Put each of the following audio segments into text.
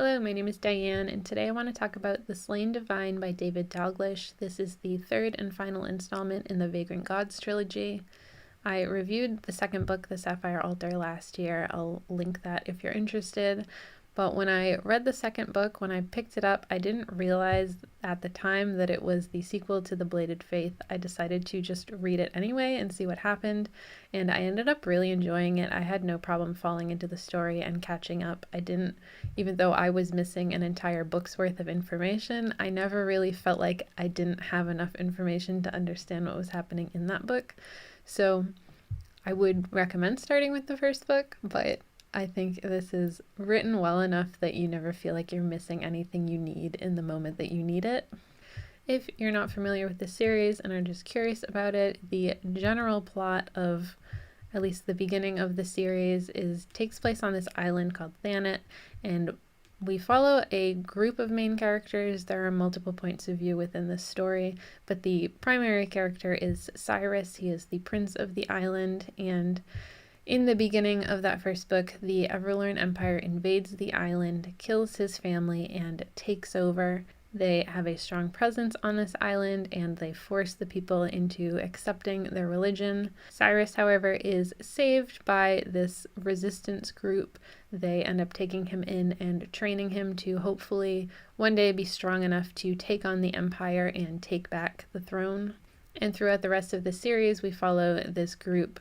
Hello, my name is Diane, and today I want to talk about The Slain Divine by David Dalglish. This is the third and final installment in the Vagrant Gods trilogy. I reviewed the second book, The Sapphire Altar, last year. I'll link that if you're interested. But when I read the second book, when I picked it up, I didn't realize at the time that it was the sequel to The Bladed Faith. I decided to just read it anyway and see what happened, and I ended up really enjoying it. I had no problem falling into the story and catching up. Even though I was missing an entire book's worth of information, I never really felt like I didn't have enough information to understand what was happening in that book. So I would recommend starting with the first book, but I think this is written well enough that you never feel like you're missing anything you need in the moment that you need it. If you're not familiar with the series and are just curious about it, the general plot of at least the beginning of the series takes place on this island called Thanet, and we follow a group of main characters. There are multiple points of view within this story, but the primary character is Cyrus. He is the prince of the island, and in the beginning of that first book, the Everlorn Empire invades the island, kills his family, and takes over. They have a strong presence on this island, and they force the people into accepting their religion. Cyrus, however, is saved by this resistance group. They end up taking him in and training him to hopefully one day be strong enough to take on the Empire and take back the throne. And throughout the rest of the series, we follow this group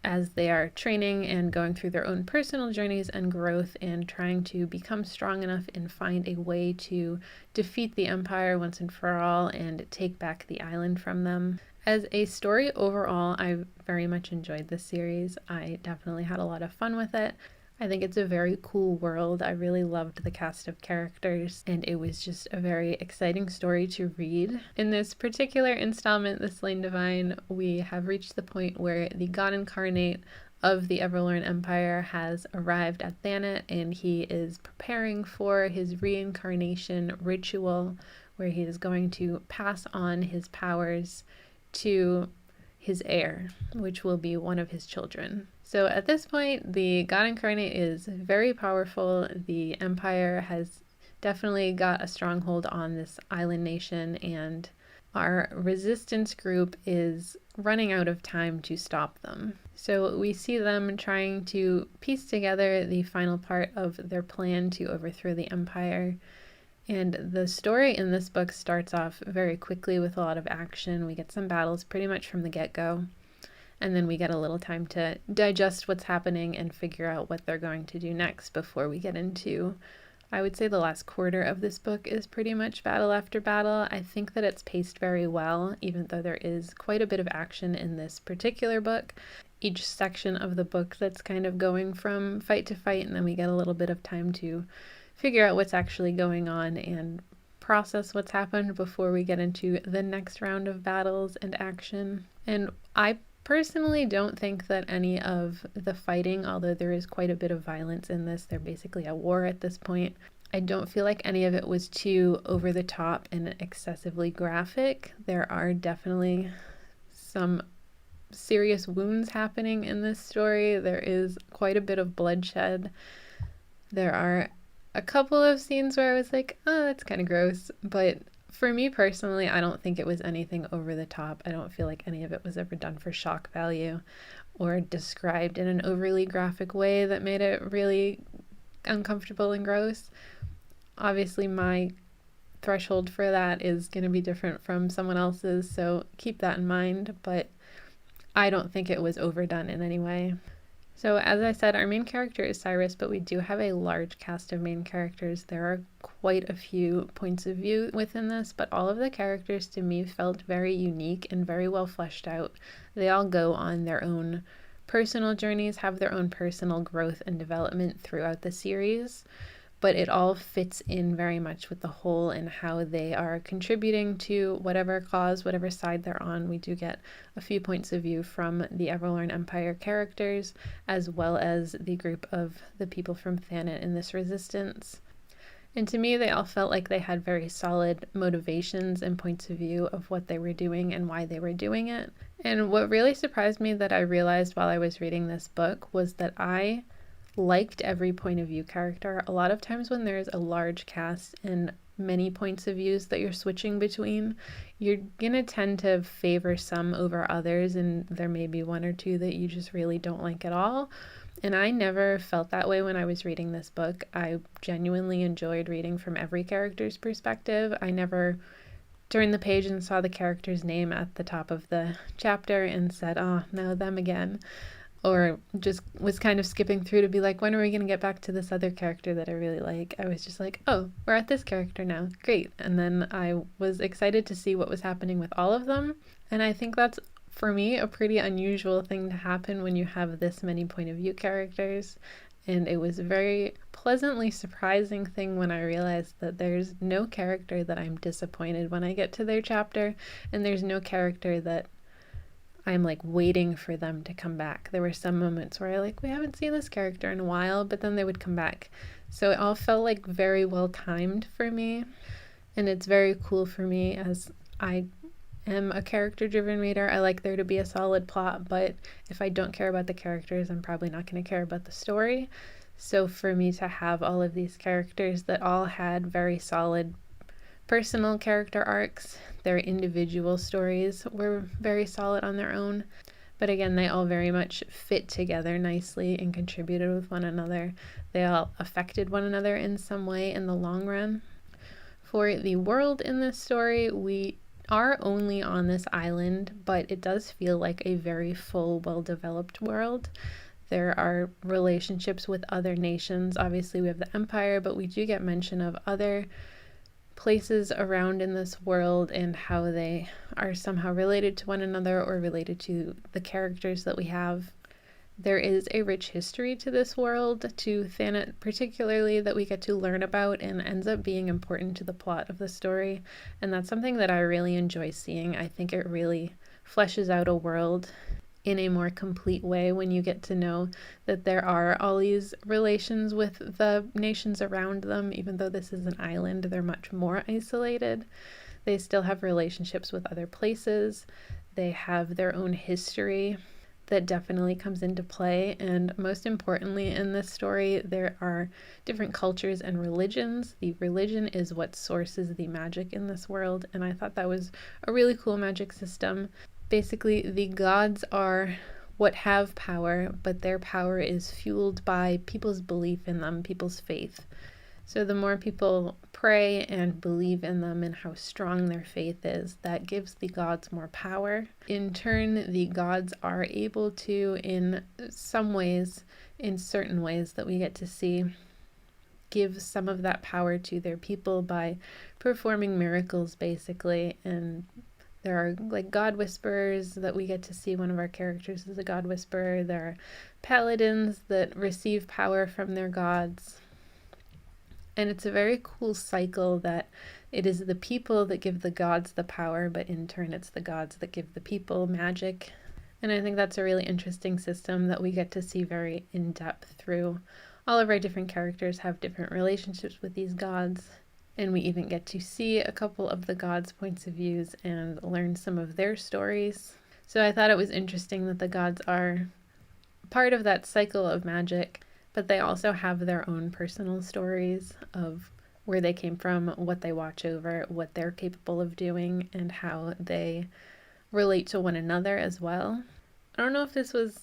as they are training and going through their own personal journeys and growth and trying to become strong enough and find a way to defeat the Empire once and for all and take back the island from them. As a story overall, I very much enjoyed this series. I definitely had a lot of fun with it. I think it's a very cool world. I really loved the cast of characters, and it was just a very exciting story to read. In this particular installment, The Slain Divine, we have reached the point where the god incarnate of the Everlorn Empire has arrived at Thanet, and he is preparing for his reincarnation ritual, where he is going to pass on his powers to his heir, which will be one of his children. So at this point, the god incarnate is very powerful. The Empire has definitely got a stronghold on this island nation, and our resistance group is running out of time to stop them. So we see them trying to piece together the final part of their plan to overthrow the Empire. And the story in this book starts off very quickly with a lot of action. We get some battles pretty much from the get-go. And then we get a little time to digest what's happening and figure out what they're going to do next before we get into, I would say the last quarter of this book is pretty much battle after battle. I think that it's paced very well, even though there is quite a bit of action in this particular book. Each section of the book that's kind of going from fight to fight, and then we get a little bit of time to figure out what's actually going on and process what's happened before we get into the next round of battles and action. And I personally don't think that any of the fighting, although there is quite a bit of violence in this, they're basically at war at this point, I don't feel like any of it was too over the top and excessively graphic. There are definitely some serious wounds happening in this story. There is quite a bit of bloodshed. There are a couple of scenes where I was like, oh, that's kind of gross, but for me personally, I don't think it was anything over the top. I don't feel like any of it was ever done for shock value or described in an overly graphic way that made it really uncomfortable and gross. Obviously, my threshold for that is going to be different from someone else's, so keep that in mind, but I don't think it was overdone in any way. So as I said, our main character is Cyrus, but we do have a large cast of main characters. There are quite a few points of view within this, but all of the characters to me felt very unique and very well fleshed out. They all go on their own personal journeys, have their own personal growth and development throughout the series, but it all fits in very much with the whole and how they are contributing to whatever cause, whatever side they're on. We do get a few points of view from the Everlorn Empire characters, as well as the group of the people from Thanet in this resistance. And to me, they all felt like they had very solid motivations and points of view of what they were doing and why they were doing it. And what really surprised me that I realized while I was reading this book was that I liked every point of view character. A lot of times when there's a large cast and many points of views that you're switching between, you're gonna tend to favor some over others, and there may be one or two that you just really don't like at all. And I never felt that way when I was reading this book. I genuinely enjoyed reading from every character's perspective. I never turned the page and saw the character's name at the top of the chapter and said, oh, no, them again. Or just was kind of skipping through to be like, when are we going to get back to this other character that I really like? I was just like, oh, we're at this character now. Great. And then I was excited to see what was happening with all of them. And I think that's, for me, a pretty unusual thing to happen when you have this many point of view characters. And it was a very pleasantly surprising thing when I realized that there's no character that I'm disappointed when I get to their chapter, and there's no character that I'm like waiting for them to come back. There were some moments where we haven't seen this character in a while, but then they would come back. So it all felt like very well timed for me. And it's very cool for me, as I am a character-driven reader. I like there to be a solid plot, but if I don't care about the characters, I'm probably not going to care about the story. So for me to have all of these characters that all had very solid personal character arcs, their individual stories were very solid on their own. But again, they all very much fit together nicely and contributed with one another. They all affected one another in some way in the long run. For the world in this story, we are only on this island, but it does feel like a very full, well-developed world. There are relationships with other nations. Obviously, we have the Empire, but we do get mention of other places around in this world and how they are somehow related to one another or related to the characters that we have. There is a rich history to this world, to Thanet particularly, that we get to learn about and ends up being important to the plot of the story. And that's something that I really enjoy seeing. I think it really fleshes out a world in a more complete way when you get to know that there are all these relations with the nations around them. Even though this is an island, they're much more isolated. They still have relationships with other places. They have their own history that definitely comes into play. And most importantly in this story, there are different cultures and religions. The religion is what sources the magic in this world, and I thought that was a really cool magic system. Basically, the gods are what have power, but their power is fueled by people's belief in them, people's faith. So the more people pray and believe in them and how strong their faith is, that gives the gods more power. In turn, the gods are able to, in some ways, in certain ways that we get to see, give some of that power to their people by performing miracles, basically. And there are god whisperers that we get to see. One of our characters is a god whisperer. There are paladins that receive power from their gods. And it's a very cool cycle that it is the people that give the gods the power, but in turn it's the gods that give the people magic. And I think that's a really interesting system that we get to see very in depth through. All of our different characters have different relationships with these gods, and we even get to see a couple of the gods' points of views and learn some of their stories. So I thought it was interesting that the gods are part of that cycle of magic, but they also have their own personal stories of where they came from, what they watch over, what they're capable of doing, and how they relate to one another as well. I don't know if this was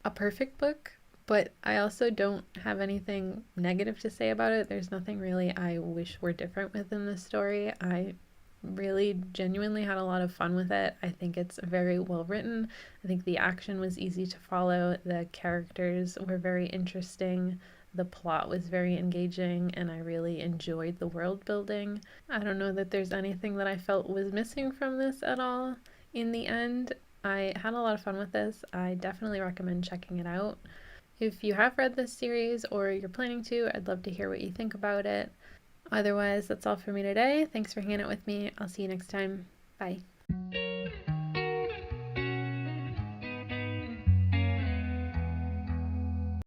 a perfect book, but I also don't have anything negative to say about it. There's nothing really I wish were different within this story. I really genuinely had a lot of fun with it. I think it's very well written. I think the action was easy to follow. The characters were very interesting. The plot was very engaging, and I really enjoyed the world building. I don't know that there's anything that I felt was missing from this at all. In the end, I had a lot of fun with this. I definitely recommend checking it out. If you have read this series or you're planning to, I'd love to hear what you think about it. Otherwise, that's all for me today. Thanks for hanging out with me. I'll see you next time. Bye.